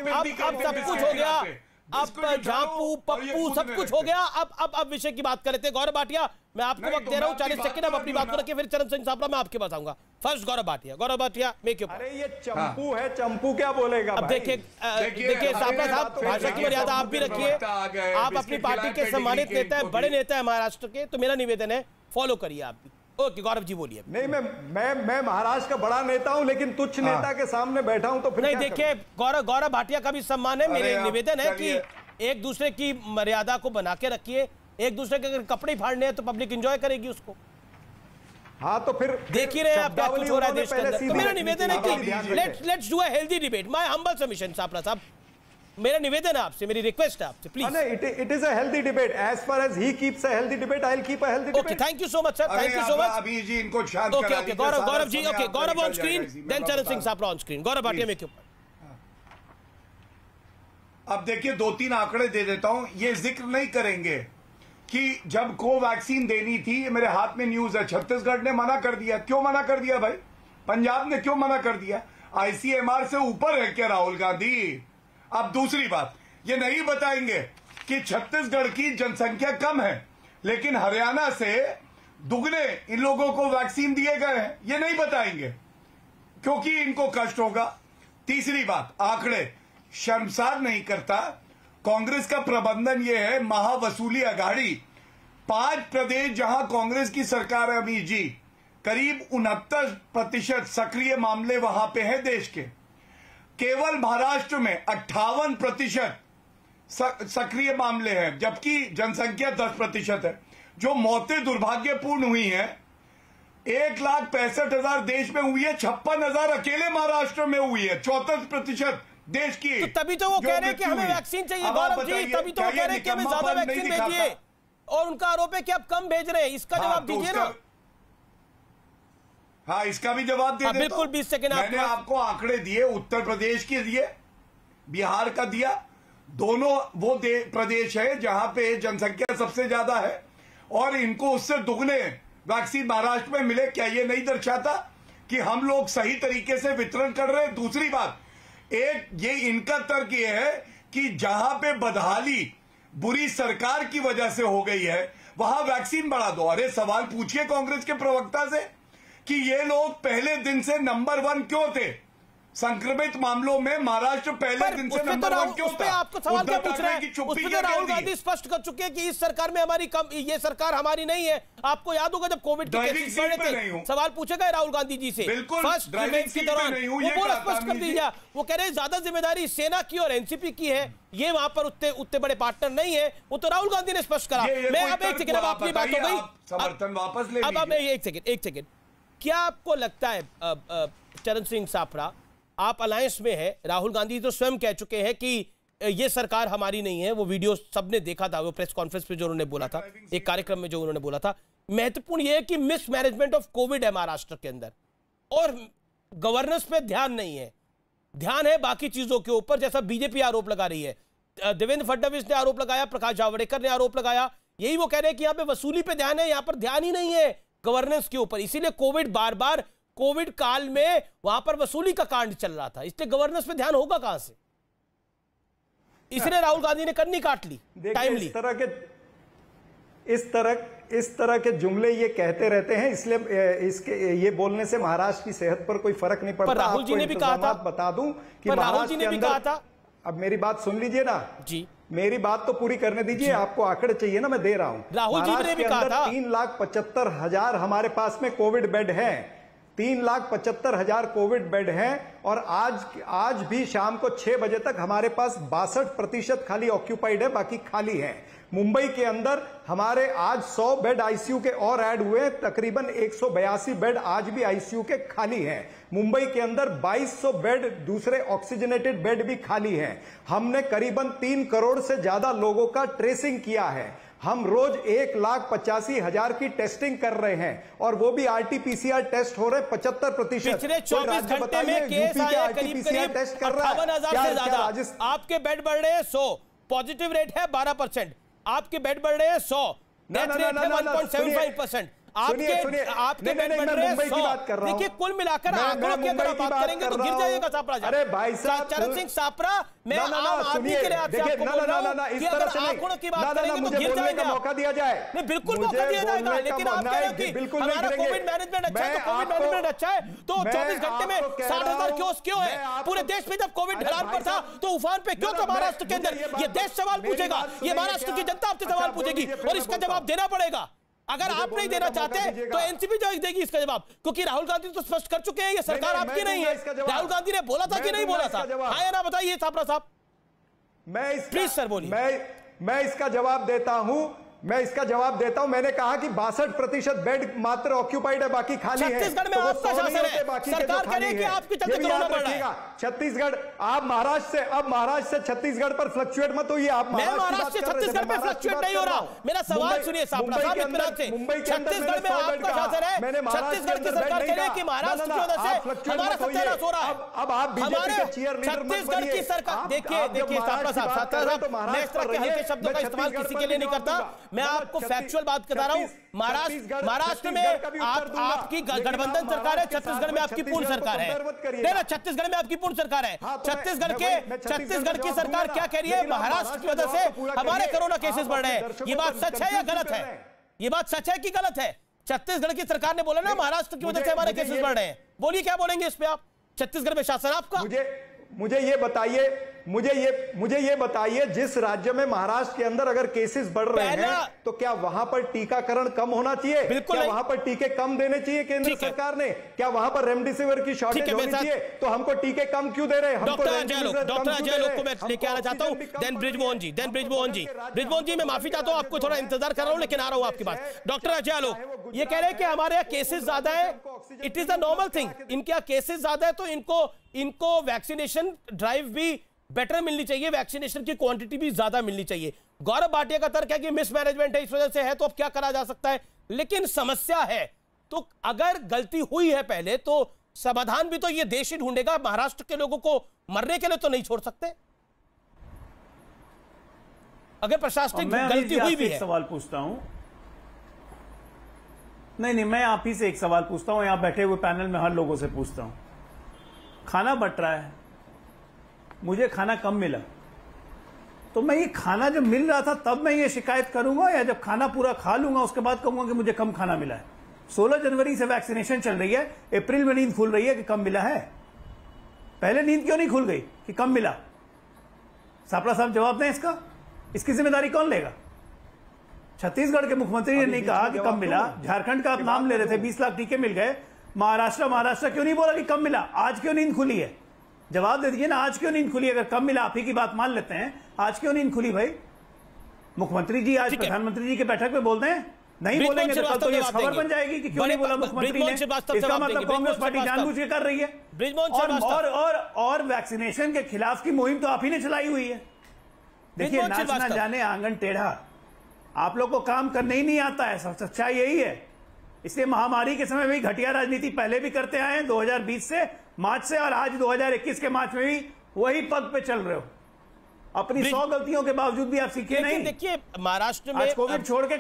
अब सब कुछ हो गया, अब झापू पप्पू सब कुछ हो गया। अब विषय की बात कर लेते हैं। गौरव भाटिया, मैं आपको वक्त दे रहा हूं 40 सेकंड, अब अपनी बात को रखिए, फिर चरण सिंह सापड़ा मैं आपके पास आऊंगा। First Gaurav Bhatia make your. अरे ये चंपू है, चंपू क्या बोलेगा? अब देखिए सापड़ा साहब, भाषा की मर्यादा आप भी रखिए। आप अपनी पार्टी के सम्मानित नेता है, बड़े नेता है महाराष्ट्र के, तो मेरा निवेदन है फॉलो करिए आप भी। ओके गौरव जी बोलिए। नहीं, मैं महाराष्ट्र का बड़ा नेता हूं, लेकिन तुच्छ नेता के सामने बैठा हूं, तो फिर नहीं। देखिए गौरव भाटिया का भी सम्मान है, मेरे निवेदन है कि एक दूसरे की मर्यादा को बना के रखिए। एक दूसरे के अगर कपड़े फाड़ने हैं तो पब्लिक एंजॉय करेगी उसको। हाँ तो फिर देख ही रहे आप क्या कुछ हो रहा है देश के अंदर। तो मेरा निवेदन है कि let's do a healthy debate. My humble submission Sapra साहब, मेरा निवेदन है आपसे, मेरी रिक्वेस्ट है आपसे, please. It is a healthy debate as far as he keeps a healthy debate, I will keep a healthy debate. Okay, thank you so much sir, thank you so much. अभी जी इनको शांत करा okay Gaurav ji, okay Gaurav on screen, then Charan Singh Sapra on screen. Gaurav Bhatia में क्यों? अब देखिए 2-3 आंकड़े दे देता हूं। ये जिक्र नहीं करेंगे कि जब कोवैक्सीन देनी थी, मेरे हाथ में न्यूज है, छत्तीसगढ़ ने मना कर दिया। क्यों मना कर दिया भाई? पंजाब ने क्यों मना कर दिया? आईसीएमआर से ऊपर है क्या राहुल गांधी? अब दूसरी बात, ये नहीं बताएंगे कि छत्तीसगढ़ की जनसंख्या कम है, लेकिन हरियाणा से दुगने इन लोगों को वैक्सीन दिए गए हैं। ये नहीं बताएंगे क्योंकि इनको कष्ट होगा। तीसरी बात, आंकड़े शर्मसार नहीं करता। कांग्रेस का प्रबंधन यह है, महावसूली अघाड़ी 5 प्रदेश जहां कांग्रेस की सरकार है अमीर जी, करीब 69% सक्रिय मामले वहां पे है देश के। केवल महाराष्ट्र में 58% सक्रिय मामले हैं, जबकि जनसंख्या 10% है। जो मौतें दुर्भाग्यपूर्ण हुई हैं 1,65,000 देश में हुई है, 56,000 अकेले महाराष्ट्र में हुई है, 34% देश की। तो तभी तो वो कह रहे हैं कि हमें वैक्सीन चाहिए गौरव जी, तभी तो वो कह रहे हैं कि हमें ज्यादा वैक्सीन भेजिए, और उनका आरोप है कि आप कम भेज रहे हैं। इसका जवाब दीजिए ना। हाँ, इसका भी जवाब दे देता हूं। बिल्कुल 20 सेकंड मैंने आपको आंकड़े दिए, उत्तर प्रदेश के दिए, बिहार का दिया। दोनों वो प्रदेश है जहां पे जनसंख्या सबसे ज्यादा है, और इनको उससे दुगने वैक्सीन महाराष्ट्र में मिले। क्या ये नहीं दर्शाता कि हम लोग सही तरीके से वितरण कर रहे हैं? दूसरी बात, एक ये इनका तर्क ये है कि जहां पे बदहाली बुरी सरकार की वजह से हो गई है वहां वैक्सीन बढ़ा दो। अरे सवाल पूछिए कांग्रेस के प्रवक्ता से कि ये लोग पहले दिन से नंबर 1 क्यों थे संक्रमित मामलों में? महाराष्ट्र पहले दिन से नंबर 1 क्यों था? आपको सवाल क्या पूछ रहे हैं? उसमें तो राहुल गांधी स्पष्ट कर चुके हैं कि इस सरकार में हमारी ये सरकार हमारी नहीं है। आपको याद होगा जब कोविड के केसेस बढ़े थे, सवाल पूछे गए राहुल गांधी जी से फर्स्ट डिबेट के दौरान, वो पूरा स्पष्ट कर दीजिए। वो कह रहे हैं ज्यादा जिम्मेदारी सेना की और एनसीपी की है, ये वहां पर उतने बड़े पार्टनर नहीं है। वो तो राहुल गांधी ने स्पष्ट करा। मैं अब एक सेकंड, अब अपनी बात हो गई, समर्थन वापस ले लीजिए। अब एक सेकंड, क्या आपको लगता है चरण सिंह सापड़ा, आप अलायंस में है, राहुल गांधी तो स्वयं कह चुके हैं कि ये सरकार हमारी नहीं है। वो वीडियो सबने देखा था, वो प्रेस कॉन्फ्रेंस पे जो उन्होंने बोला था, एक कार्यक्रम में जो उन्होंने बोला था। महत्वपूर्ण ये है कि मिसमैनेजमेंट ऑफ कोविड है महाराष्ट्र के अंदर, और गवर्नेंस पे ध्यान नहीं है, ध्यान है बाकी चीजों के ऊपर, जैसा बीजेपी आरोप लगा रही है। देवेंद्र फडणवीस ने आरोप लगाया, प्रकाश जावड़ेकर ने आरोप लगाया, यही वो कह रहे हैं कि यहाँ पे वसूली पे ध्यान है, यहाँ पर ध्यान ही नहीं है गवर्नेंस के ऊपर। इसीलिए कोविड बार बार कोविड काल में वहां पर वसूली का कांड चल रहा था, इसलिए गवर्नेंस पे ध्यान होगा कहां से? इसलिए राहुल गांधी ने कन्नी काट ली टाइमली। इस तरह के जुमले ये कहते रहते हैं, इसलिए इसके ये बोलने से महाराष्ट्र की सेहत पर कोई फर्क नहीं पड़ता। पर राहुल जी ने भी कहा था, बता दूं कि राहुल जी ने भी कहा था। अब मेरी बात सुन लीजिए ना जी, मेरी बात तो पूरी करने दीजिए। आपको आंकड़े चाहिए ना, मैं दे रहा हूं। राहुल जी ने भी कहा था 3,75,000 हमारे पास में कोविड बेड है, 3,75,000 कोविड बेड हैं, और आज भी शाम को 6 बजे तक हमारे पास 62% खाली ऑक्यूपाइड है, बाकी खाली है। मुंबई के अंदर हमारे आज 100 बेड आईसीयू के और ऐड हुए, तकरीबन 182 बेड आज भी आईसीयू के खाली हैं। मुंबई के अंदर 2200 बेड दूसरे ऑक्सीजनेटेड बेड भी खाली हैं। हमने करीबन 3 करोड़ से ज्यादा लोगों का ट्रेसिंग किया है। हम रोज 1,85,000 की टेस्टिंग कर रहे हैं, और वो भी आरटीपीसीआर टेस्ट हो रहे 75%। पिछले 24 घंटे में केस आए करीब 58,000 से ज्यादा। आपके बेड बढ़ रहे हैं 100, पॉजिटिव रेट है 12%, आपके बेड बढ़ रहे हैं 100, डेथ रेट है 1.75%। आपके बेड बन रहे हैं 100। देखिए कुल मिलाकर आंकड़ों की अगर आप बात करेंगे तो गिर जाएगा सापड़ा। अरे भाई साहब, चरण सिंह सापड़ा, मैं आम आदमी के लिए आपसे आपको बोल रहा हूं कि अगर आंकड़ों की बात करेंगे तो गिर जाएंगे। मौका दिया जाए। नहीं, बिल्कुल मौका दिया जाएगा, लेकिन आप कह रहे हो कि हमारा कोविड मैनेजमेंट अच्छा है, तो कोविड मैनेजमेंट अच्छा है तो 24 घंटे में 60,000 केस क्यों है? पूरे देश में जब कोविड ढलान पर था तो उफान पे क्यों था महाराष्ट्र के अंदर? ये देश सवाल पूछेगा, ये महाराष्ट्र की जनता आपसे सवाल पूछेगी और इसका जवाब देना पड़ेगा। अगर आप नहीं देना चाहते तो एनसीपी जो देगी इसका जवाब, क्योंकि राहुल गांधी तो स्पष्ट कर चुके हैं ये सरकार आपकी नहीं है। राहुल गांधी ने बोला था कि नहीं बोला था? हाँ या ना बताइए सापड़ा साहब। प्लीज सर बोलिए। मैं इसका जवाब देता हूं, मैंने कहा कि 62% बेड मात्र ऑक्यूपाइड है, बाकी खाली है। छत्तीसगढ़ में आपका शासन है, सरकार कह रही है कि आपकी चलते कोरोना बढ़ रहा है। छत्तीसगढ़, आप महाराष्ट्र से छत्तीसगढ़ पर फ्लक्चुएट मत होइए। आप महाराष्ट्र से छत्तीसगढ़ पे फ्लक्चुएट नहीं हो रहा। मेरा सवाल सुनिए सापड़ा साहब इत्मीनान से। छत्तीसगढ़ में आपका शासन है, छत्तीसगढ़ की सरकार कह रही है कि महाराष्ट्र की वजह से हमारा सत्यानाश हो रहा है। अब आप हमारे छत्तीसगढ़ की सरकार, देखिए सापड़ा साहब, मैं इस तरह के हल्के शब्दों का इस्तेमाल किसी के लिए नहीं करता। मैं आपको फैक्चुअल बात बता रहा हूं। महाराष्ट्र में आपकी गठबंधन सरकार है, छत्तीसगढ़ में आपकी पूर्ण सरकार है। छत्तीसगढ़ में आपकी पूर्ण सरकार है। छत्तीसगढ़ की सरकार क्या कह रही है? महाराष्ट्र की वजह से हमारे कोरोना केसेस बढ़ रहे हैं। ये बात सच है या गलत है? ये बात सच है कि गलत है? छत्तीसगढ़ की सरकार ने बोला ना महाराष्ट्र की वजह से हमारे केसेस बढ़ रहे हैं। बोलिए क्या बोलेंगे इस पे आप? छत्तीसगढ़ में शासन आपका। मुझे ये बताइए जिस राज्य में महाराष्ट्र के अंदर अगर केसेस बढ़ रहे हैं तो क्या वहां पर टीकाकरण कम होना चाहिए? बिल्कुल क्या वहां पर टीके कम देने चाहिए केंद्र सरकार ने? क्या वहां पर रेमडेसिविर की शॉर्टेज होनी चाहिए? तो हमको टीके कम क्यों दे रहे हैं? डॉक्टर अजय लोग को मैं लेके आना चाहता हूं। देन ब्रिजमोहन जी मैं माफी चाहता हूं, आपको थोड़ा इंतजार कर रहा हूं लेकिन आ रहा हूं आपके पास। डॉक्टर अजय लोग ये कह रहे हैं कि हमारे यहाँ केसेस ज्यादा है, it is a normal thing. इनके यहाँ केसेस ज्यादा है तो इनको वैक्सीनेशन ड्राइव भी बेटर मिलनी चाहिए, वैक्सीनेशन की क्वांटिटी भी ज्यादा मिलनी चाहिए। गौरव भाटिया का तर्क है कि मिसमैनेजमेंट है, इस वजह से है, तो अब क्या करा जा सकता है? लेकिन समस्या है तो अगर गलती हुई है पहले तो समाधान भी तो ये देश ही ढूंढेगा। महाराष्ट्र के लोगों को मरने के लिए तो नहीं छोड़ सकते। अगर प्रशासनिक गलती हुई भी है। सवाल पूछता हूं, नहीं, मैं आप ही से एक सवाल पूछता हूं, यहां बैठे हुए पैनल में हर लोगों से पूछता हूं। खाना बट रहा है, मुझे खाना कम मिला, तो मैं ये खाना जब मिल रहा था तब मैं ये शिकायत करूंगा या जब खाना पूरा खा लूंगा उसके बाद कहूंगा कि मुझे कम खाना मिला है? 16 जनवरी से वैक्सीनेशन चल रही है, अप्रैल में नींद खुल रही है कि कम मिला है। पहले नींद क्यों नहीं खुल गई कि कम मिला? सापड़ा साहब जवाब दें इसका, इसकी जिम्मेदारी कौन लेगा? छत्तीसगढ़ के मुख्यमंत्री ने नहीं कहा कि कम मिला। झारखंड का आप नाम ले रहे थे, 20 लाख टीके मिल गए। महाराष्ट्र क्यों नहीं बोला कि कम मिला? आज क्यों नींद खुली है? जवाब दे दीजिए ना, आज क्यों नींद खुली? अगर कम मिला, आप ही की बात मान लेते हैं, आज क्यों नींद खुली भाई? मुख्यमंत्री जी आज प्रधानमंत्री जी की बैठक में बोलते हैं, नहीं बोलेंगे तो कल तो ये खबर बन जाएगी कि क्यों नहीं बोला मुख्यमंत्री ने। इसका मतलब कांग्रेस पार्टी जानबूझ के कर रही है। और वैक्सीनेशन के खिलाफ की मुहिम तो आप ही ने चलाई हुई है। देखिए, नाच ना जाने आंगन टेढ़ा, आप लोग को काम करने ही नहीं आता है, सच्चाई यही है। इसलिए महामारी के समय भी घटिया राजनीति पहले भी करते आए हैं, 2020 से मार्च से, और आज 2021 के मार्च में भी वही पद पे चल रहे हो। अपनी 100 गलतियों के बावजूद भी आप सीखे नहीं। देखिए महाराष्ट्र में आज कोविड छोड़ के